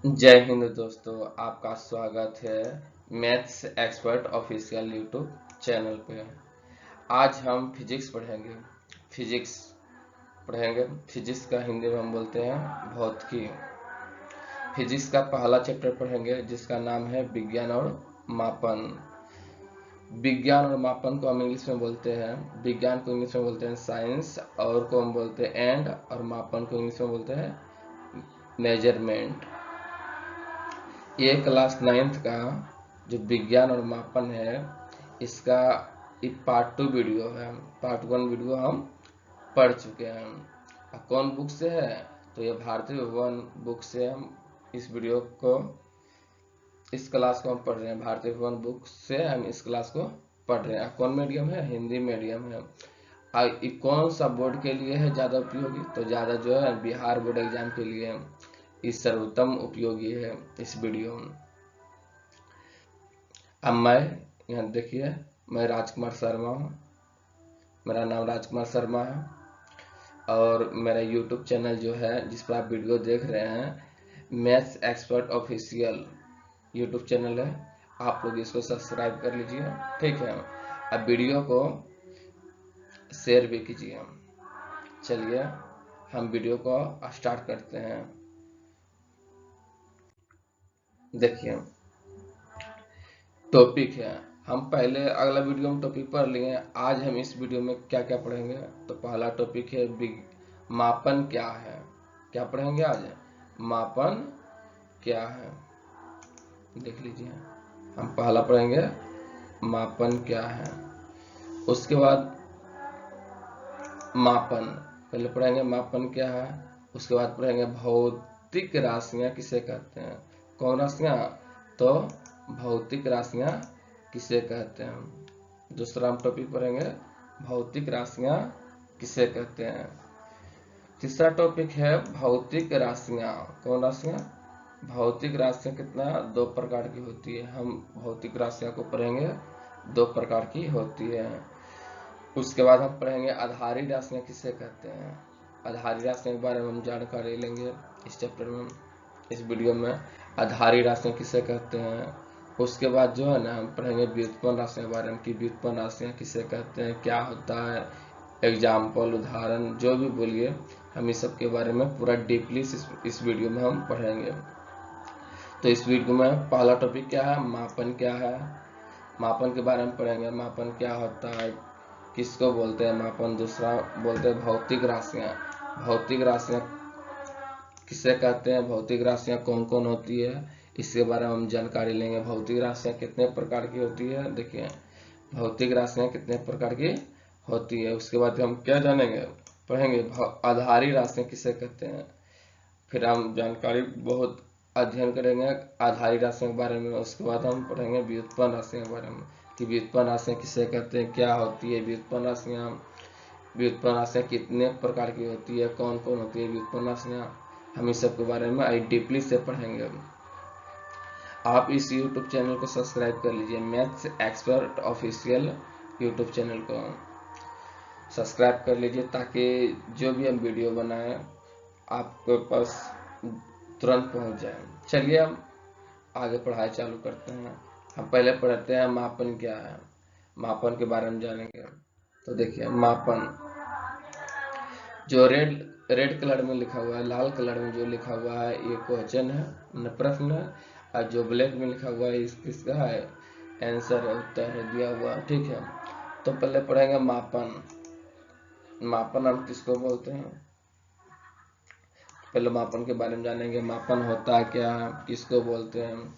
जय हिंद दोस्तों, आपका स्वागत है maths expert official YouTube channel पे। आज हम फिजिक्स पढ़ेंगे। फिजिक्स का हिंदी में हम बोलते हैं भौतिकी। फिजिक्स का पहला चैप्टर पढ़ेंगे जिसका नाम है विज्ञान और मापन। विज्ञान और मापन को हम इंग्लिश में बोलते हैं, विज्ञान को इंग्लिश में बोलते हैं साइंस, और को हम बोलते हैं एंड, और मापन को इंग्लिश में बोलते हैं मेजरमेंट। ये क्लास 9th का जो विज्ञान और मापन है, इसका पार्ट 2 वीडियो है। पार्ट 1 वीडियो हम पढ़ चुके हैं। कौन बुक से है? तो ये भारतीय भवन बुक से हम इस वीडियो को, इस क्लास को हम पढ़ रहे हैं। भारतीय भवन बुक से हम इस क्लास को पढ़ रहे हैं। कौन मीडियम है? हिंदी मीडियम है। कौन सा बोर्ड के लिए है ज़्यादा उपयोगी? तो ज़्यादा जो है बिहार बोर्ड एग्जाम के लिए इस सर्वोत्तम उपयोगी है इस वीडियो में। अब मैं यहाँ देखिए, मैं राजकुमार शर्मा हूँ, मेरा नाम राजकुमार शर्मा है, और मेरा यूट्यूब चैनल जो है जिस पर आप वीडियो देख रहे हैं, maths expert official YouTube channel है। आप लोग इसको सब्सक्राइब कर लीजिए, ठीक है। अब वीडियो को शेयर भी कीजिए। चलिए हम वीडियो को स्टार्ट करते हैं। देखिए, टॉपिक है, हम पहले अगला वीडियो में टॉपिक पढ़ लिए। आज हम इस वीडियो में क्या क्या पढ़ेंगे? तो पहला टॉपिक है मापन क्या है। क्या पढ़ेंगे आज? मापन क्या है, देख लीजिए। हम पहला पढ़ेंगे मापन क्या है, उसके बाद मापन, पहले पढ़ेंगे मापन क्या है, उसके बाद पढ़ेंगे भौतिक राशियां किसे कहते हैं। कौन राशियां? तो भौतिक राशियां किसे कहते हैं। दूसरा हम टॉपिक पढ़ेंगे भौतिक राशियां किसे कहते हैं। तीसरा टॉपिक है भौतिक राशियां। कौन राशियां? भौतिक राशियां कितना? 2 प्रकार की होती है। हम भौतिक राशियां को पढ़ेंगे, 2 प्रकार की होती है। उसके बाद हम पढ़ेंगे आधारी राशियां किसे कहते हैं। आधारी राशियों के बारे में हम जानकारी लेंगे इस चैप्टर में, इस वीडियो में। आधारी राशियां किसे कहते हैं। उसके बाद जो है ना, हम पढ़ेंगे व्युत्पन्न राशियों के बारे में कि व्युत्पन्न राशियां किसे कहते हैं, क्या होता है, एग्जाम्पल, उदाहरण, जो भी बोलिए, हम इस सब के बारे में पूरा डीपली इस वीडियो में हम पढ़ेंगे। तो इस वीडियो में पहला टॉपिक क्या है? मापन क्या है। मापन के बारे में पढ़ेंगे, मापन क्या होता है, किसको बोलते हैं मापन। दूसरा बोलते हैं भौतिक राशियां। भौतिक राशियां किसे कहते हैं, भौतिक राशियां कौन कौन होती है, इसके बारे में हम जानकारी लेंगे। भौतिक राशियां कितने प्रकार की होती है, देखिए भौतिक राशियां कितने प्रकार की होती है। उसके बाद हम क्या जानेंगे, पढ़ेंगे आधारी राशियां किसे कहते हैं। फिर हम जानकारी बहुत अध्ययन करेंगे आधारी राशियों के बारे में। उसके बाद हम पढ़ेंगे व्युत्पन्न राशियों के बारे में कि व्युत्पन्न राशियां किसे कहते हैं, क्या होती है व्युत्पन्न राशियां, व्युत्पन्न राशियां कितने प्रकार की होती है, कौन कौन होती है व्युत्पन्न राशियां, हम इस सब के बारे में आई डीपली से पढ़ेंगे। आप इस यूट्यूब चैनल को सब्सक्राइब कर लीजिए, maths expert official YouTube channel को सब्सक्राइब कर लीजिए, ताकि जो भी हम वीडियो बनाएं आपके पास तुरंत पहुंच जाए। चलिए हम आगे पढ़ाई चालू करते हैं। हम पहले पढ़ते हैं मापन क्या है, मापन के बारे में जानेंगे। तो देखिए, मापन जो रेड रेड कलर में लिखा हुआ है, लाल कलर में जो लिखा हुआ है, ये क्वेश्चन है, प्रश्न है। और जो ब्लैक में लिखा हुआ है, किसका है? आंसर है, उत्तर है दिया हुआ, ठीक है। तो पहले पढ़ेंगे मापन। मापन हम किसको बोलते हैं, पहले मापन के बारे में जानेंगे। मापन होता है क्या, किसको बोलते हैं।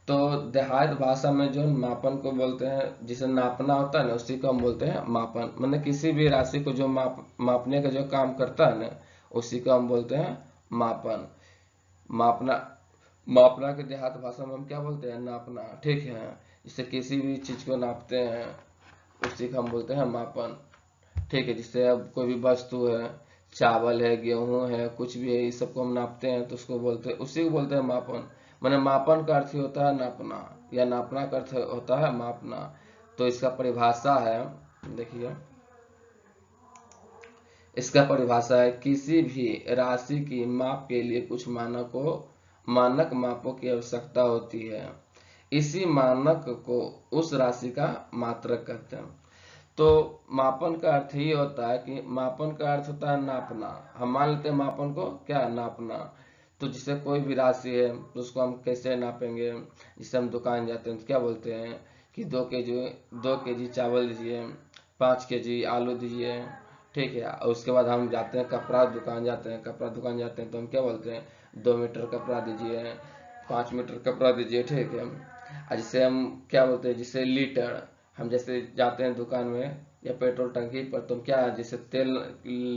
तो देहात भाषा में जो मापन को बोलते हैं, जिसे नापना होता है ना, उसी को हम बोलते हैं मापन। मतलब किसी भी राशि को जो मापने का जो काम करता है ना, उसी को हम बोलते हैं मापन। मापना, मापना के देहात भाषा में हम क्या बोलते हैं? नापना, ठीक है। जिससे किसी भी चीज को नापते हैं, उसी को हम बोलते हैं मापन, ठीक है। जिससे अब कोई भी वस्तु है, चावल है, गेहूं है, कुछ भी है, इस सबको हम नापते हैं, तो उसको बोलते हैं, उसी को बोलते हैं मापन। माने मापन का अर्थ होता है नापना, या नापना का अर्थ होता है मापना। तो इसका परिभाषा है, देखिए इसका परिभाषा है, किसी भी राशि की माप के लिए कुछ मानकों मानक मापों की आवश्यकता होती है। इसी मानक को उस राशि का मात्रक कहते हैं। तो मापन का अर्थ ही होता है कि मापन का अर्थ होता है नापना। हम मान लेते हैं मापन को क्या, नापना। तो जिसे कोई भी राशि है तो उसको हम कैसे नापेंगे, जिसे हम दुकान जाते हैं तो क्या बोलते हैं कि 2 केजी चावल दीजिए, 5 केजी आलू दीजिए, ठीक है। और उसके बाद हम जाते हैं कपड़ा दुकान जाते हैं, तो हम क्या बोलते हैं 2 मीटर कपड़ा दीजिए, 5 मीटर कपड़ा दीजिए, ठीक है। और जिसे हम क्या बोलते हैं, जिसे लीटर, हम जैसे जाते हैं दुकान में या पेट्रोल टंकी पर, तो हम क्या जैसे तेल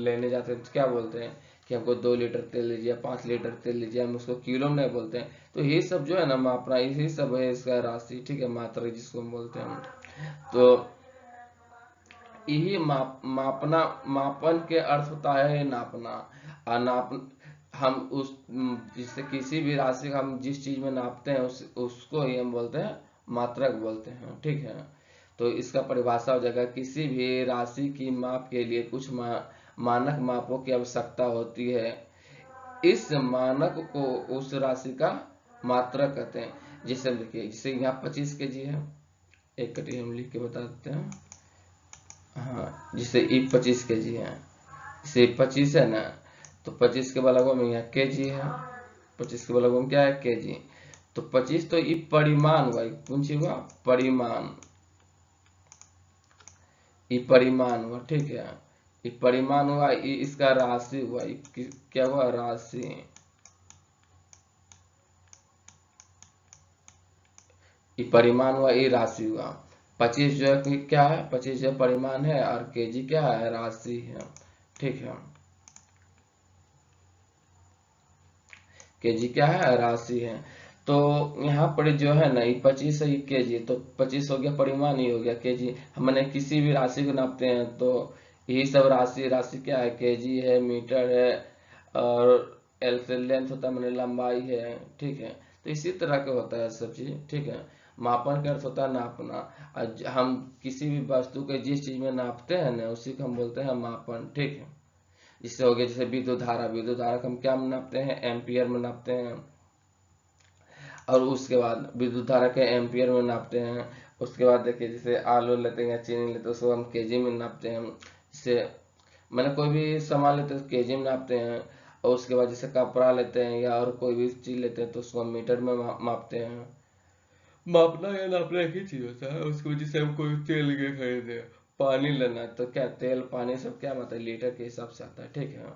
लेने जाते हैं तो क्या बोलते हैं कि हमको 2 लीटर तेल लीजिए, 5 लीटर तेल लीजिए, हम उसको किलो में नहीं बोलते हैं। तो ये सब जो है ना मापना, यही सब है इसका राशि, ठीक है, मात्रा जिसको हम बोलते हैं। तो यही मापना, मापन के अर्थ होता है नापना। और हम उस जिससे किसी भी राशि का हम जिस चीज में नापते हैं उसको ही हम बोलते हैं मात्रक बोलते हैं, ठीक है। तो इसका परिभाषा हो जाएगा, किसी भी राशि की माप के लिए कुछ मानक मापों की आवश्यकता होती है। इस मानक को उस राशि का मात्रक कहते हैं। जैसे देखिए, जैसे यहाँ 25 केजी है, एक कटी हम लिख के बता देते हैं। हाँ, जिसे ई 25 केजी है, इसे 25 है ना, तो 25 के बलगों में यहाँ केजी है, 25 के बलगों में क्या है, केजी। तो 25 तो ई परिमाण हुआ, पूंजी हुआ परिमाण, ई परिमाण हुआ, ठीक है। ई परिमाण हुआ, ई इसका राशि हुआ, क्या हुआ, राशि। ई परिमाण हुआ, ई राशि हुआ। 25 जो है क्या है, 25 जो परिमाण है, और केजी क्या है, राशि है, ठीक है। केजी क्या है, राशि है। तो यहाँ पर जो है ना, ये 25 है, ये केजी, तो 25 हो गया परिमाण, ही हो गया केजी। हमने किसी भी राशि को नापते हैं तो यही सब राशि, राशि क्या है, केजी है, मीटर है, और एल से लेंथ होता है, मैंने लंबाई है, ठीक है। तो इसी तरह के होता है सब चीज, ठीक है। मापन का अर्थ होता है नापना। हम किसी भी वस्तु के जिस चीज में नापते हैं ना, उसी को हम बोलते हैं मापन, ठीक है। इससे हो गया जैसे विद्युत धारा, विद्युत धारा को हम क्या में नापते हैं, एम्पियर में नापते हैं। और उसके बाद विद्युत धारा के एम्पियर में नापते हैं। उसके बाद देखिए, जैसे आलू लेते हैं या चीनी लेते हैं, उसको हम केजी में नापते हैं। जैसे मैंने कोई भी सामान लेते हैं तो केजी में नापते हैं। और उसके बाद जैसे कपड़ा लेते हैं या और कोई भी चीज लेते हैं तो उसको हम मीटर में मापते हैं। मापना या नापना एक ही चीज होता है। उसकी वजह से हम कोई तेल के खरीदे, पानी लेना है तो क्या तेल पानी सब क्या मतलब लीटर के हिसाब से आता है, ठीक है।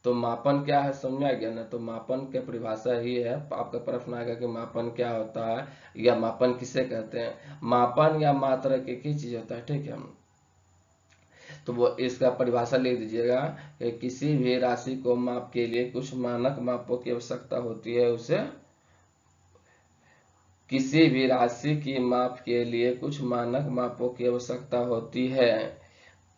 तो मापन क्या है, समझा गया ना। तो मापन की परिभाषा ही है, आपका प्रश्न आएगा कि मापन क्या होता है या मापन किसे कहते हैं। मापन या मात्रक एक ही चीज होता है, ठीक है। तो वो इसका परिभाषा लिख दीजिएगा कि किसी भी राशि को माप के लिए कुछ मानक मापों की आवश्यकता होती है, उसे किसी भी राशि की माप के लिए कुछ मानक मापों की आवश्यकता होती है।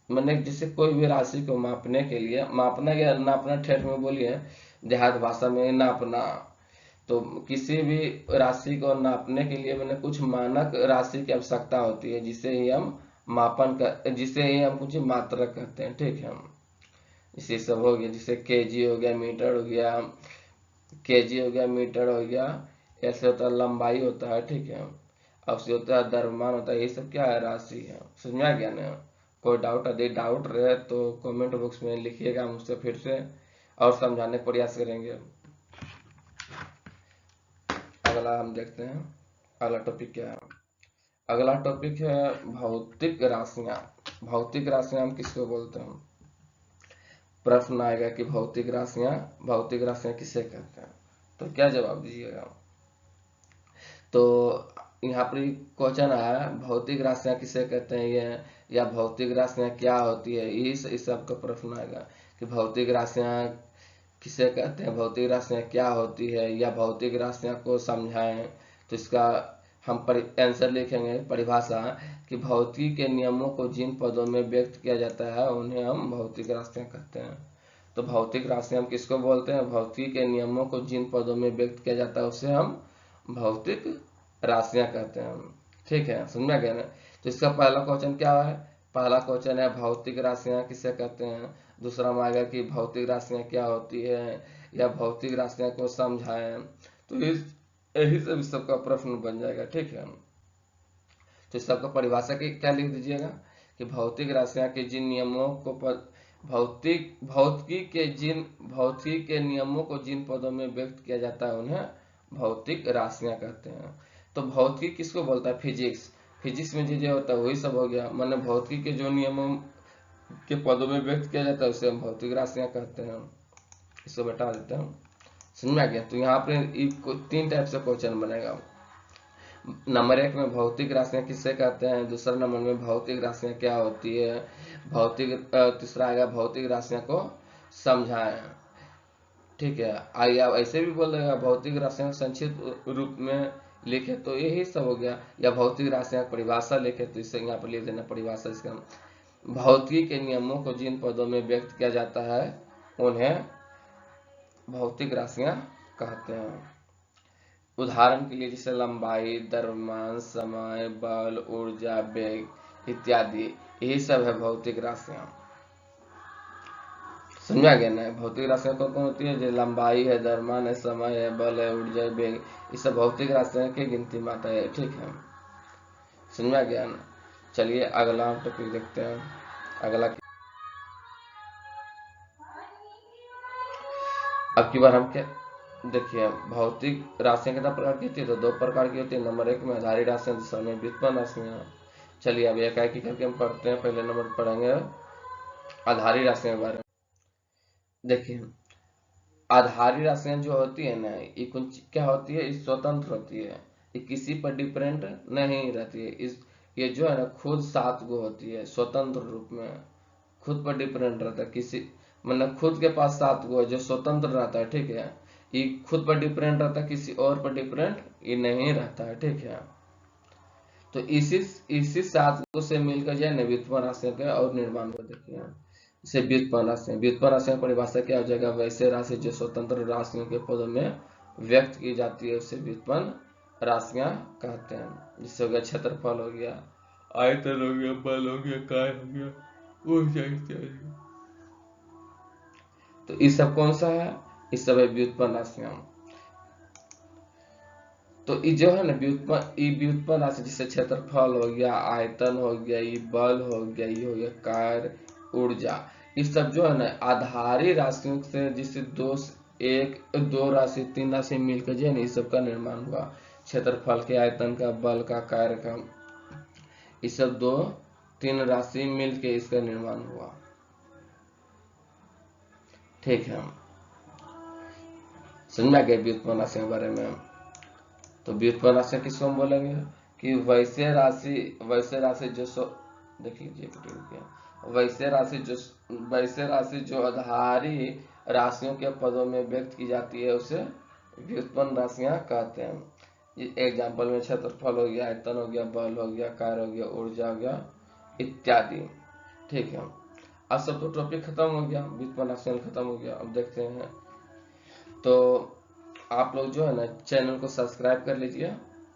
मैंने जैसे कोई भी राशि को मापने के लिए, मापना या नापना ठेठ में बोलिए, देहात भाषा में नापना। तो किसी भी राशि को नापने के लिए मैंने कुछ मानक राशि की आवश्यकता होती है, जिसे ही हम कुछ मात्रक कहते हैं, ठीक है। इसी सब हो गया, जैसे केजी हो गया, मीटर हो गया, केजी हो गया, मीटर हो गया। ऐसे होता है लंबाई होता है, ठीक है। अब से होता है द्रव्यमान होता है, ये सब क्या है, राशि है। समझ में आ गया ना। कोई डाउट यदि डाउट रहे तो कमेंट बॉक्स में लिखिएगा, मुझसे फिर से और समझाने का प्रयास करेंगे। अगला हम देखते हैं, अगला टॉपिक क्या है। अगला टॉपिक है भौतिक राशियां। भौतिक राशियां हम किसको बोलते हैं। प्रश्न आएगा कि भौतिक राशियां किसे कहते हैं, तो क्या जवाब दीजिएगा। तो यहाँ पर क्वेश्चन आया, भौतिक राशियां किसे कहते हैं ये, या भौतिक राशियां क्या होती है, इस सब का प्रश्न आएगा कि भौतिक राशियां किसे कहते हैं, भौतिक राशियां क्या होती है, या भौतिक राशियां को समझाएं। तो इसका हम आंसर लिखेंगे, परिभाषा कि भौतिकी के नियमों को जिन पदों में व्यक्त किया जाता है उन्हें हम भौतिक राशियां कहते हैं। तो भौतिक राशियां हम किसको बोलते हैं, भौतिकी के नियमों को जिन पदों में व्यक्त किया जाता है उसे हम भौतिक राशियां कहते हैं, ठीक है। समझ में गया ना। तो इसका पहला क्वेश्चन क्या है, पहला क्वेश्चन है भौतिक राशियां किसे कहते हैं। दूसरा में आएगा कि भौतिक राशियां क्या होती है, या भौतिक राशियां को समझाएं। तो इस यही सब इस सबका प्रश्न बन जाएगा। ठीक है, तो इस सबका परिभाषा की क्या लिख दीजिएगा कि भौतिक राशियां के जिन नियमों को भौतिकी के नियमों को जिन पदों में व्यक्त किया जाता है उन्हें भौतिक राशियां कहते हैं। तो भौतिकी किसको बोलता है? फिजिक्स। फिजिक्स में जो होता है वही सब हो गया, माने भौतिकी के जो नियमों के पदों में व्यक्त किया जाता है उसे हम भौतिक राशियां कहते हैं। इसको बता देते हैं, समझ में आ गया। तो यहाँ पे 3 टाइप से क्वेश्चन बनेगा। नंबर 1 में भौतिक राशियां किससे कहते हैं, दूसरा नंबर में भौतिक राशियां क्या होती है, तीसरा आएगा भौतिक राशियां को समझाएं। ठीक है, आइए आप ऐसे भी बोल देगा भौतिक राशियां संक्षिप्त रूप में लिखे तो यही सब हो गया, या भौतिक राशियां परिभाषा लिखे तो इससे यहाँ पर लिख देना परिभाषा। इसका भौतिकी के नियमों को जिन पदों में व्यक्त किया जाता है उन्हें भौतिक राशियां कहते हैं। उदाहरण के लिए जैसे लंबाई, द्रव्यमान, समय, बल, ऊर्जा, वेग इत्यादि, यही सब है भौतिक राशियां। समझा गया ना? भौतिक राशियां कौन कौन होती है? जो लंबाई है, द्रव्यमान है, समय है, बल है, ऊर्जा है, वेग, ये सब भौतिक राशियां की गिनती में आता है। ठीक है, समझा गया ना? चलिए अगला टॉपिक देखते हैं। अगला अब की बार हम क्या देखिए, भौतिक राशियां कितना प्रकार की होती है? तो 2 प्रकार की होती है। नंबर 1 में आधारी राशियां, दूसरा में व्युत्पन्न राशियां। चलिए अब एक एक करके हम पढ़ते हैं। पहले नंबर पढ़ेंगे आधारी राशियां के बारे में। देखिए आधारी राशियां जो होती है ना, ये कुछ क्या होती है? ये स्वतंत्र होती है, ये किसी पर डिपेंड नहीं रहती है। ये जो है ना खुद 7 गो होती है, स्वतंत्र रूप में खुद पर डिपेंड रहता है। किसी मतलब खुद के पास 7 गो है जो स्वतंत्र रहता है। ठीक है, ये खुद पर डिपेंड रहता है, किसी और पर डिपेंड ये नहीं रहता है। ठीक है, तो इसी 7 गो से मिलकर जो है ना व्युत्पन्न राशियों का और निर्माण को देखिए। इसे व्युत्पन्न राशियों की परिभाषा क्या हो जाएगा? वैसे राशि जो स्वतंत्र राशियों के पदों में व्यक्त की जाती है उसे व्युत्पन्न राशियां कहते हैं। जिससे हो गया क्षेत्रफल, हो गया आयतन, हो गया बल, हो गया काय, हो गया ऊर्जा इत्यादि। तो ये सब कौन सा है? इस सब है व्युत्पन्न राशियां। तो ये जो है ना व्युत्पन्न राशि, जिससे क्षेत्रफल हो गया, आयतन हो गया, ये बल हो गया, ये हो गया कार्य, ऊर्जा, ये सब जो है ना आधारी राशियों से, जिससे दो राशि 3 राशि मिलकर जो है ना इस सब का निर्माण हुआ। क्षेत्रफल के, आयतन का, बल का, कार्य का, ये सब 2-3 राशि मिलकर इसका निर्माण हुआ। ठीक है, समझ में आ गया व्युत्पन्न राशि के बारे में। तो व्युत्पन्न राशि किसको हम बोलेंगे कि वैसे राशि जो देख लीजिए, वैसे राशि जो आधारी राशियों के पदों में व्यक्त की जाती है उसे व्युत्पन्न राशियां कहते हैं। एग्जाम्पल में क्षेत्रफल हो गया, आयतन हो गया, बल हो गया, कार्य हो गया, ऊर्जा हो गया इत्यादि। ठीक है, अब सब तो टॉपिक खत्म हो गया, व्युत्पन्न राशियां खत्म हो गया। अब देखते हैं, तो आप लोग जो है ना चैनल को सब्सक्राइब कर लीजिए।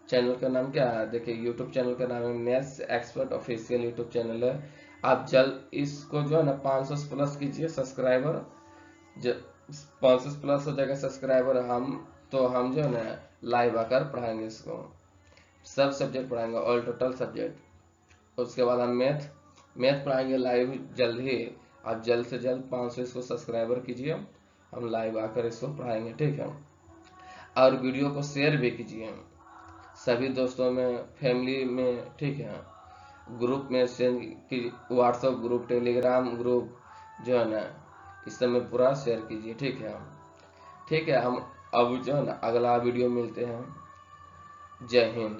चैनल का नाम क्या है? देखिए यूट्यूब चैनल का नाम है maths expert official YouTube channel है। आप जल्द इसको जो है ना 500 प्लस कीजिए सब्सक्राइबर। 500 प्लस हो जाएगा सब्सक्राइबर, हम जो है ना लाइव आकर पढ़ाएंगे इसको, सब सब्जेक्ट पढ़ाएंगे, ऑल टोटल सब्जेक्ट। उसके बाद हम मैथ पढ़ाएंगे लाइव जल्द ही। आप जल्द से जल्द 500 इसको सब्सक्राइबर कीजिए, हम लाइव आकर इसको पढ़ाएंगे। ठीक है, और वीडियो को शेयर भी कीजिए सभी दोस्तों में, फैमिली में। ठीक है, ग्रुप में शेयर की, व्हाट्सएप ग्रुप, टेलीग्राम ग्रुप जो है ना इस सब में पूरा शेयर कीजिए। ठीक है, हम अब जो है ना अगला वीडियो मिलते हैं। जय हिंद।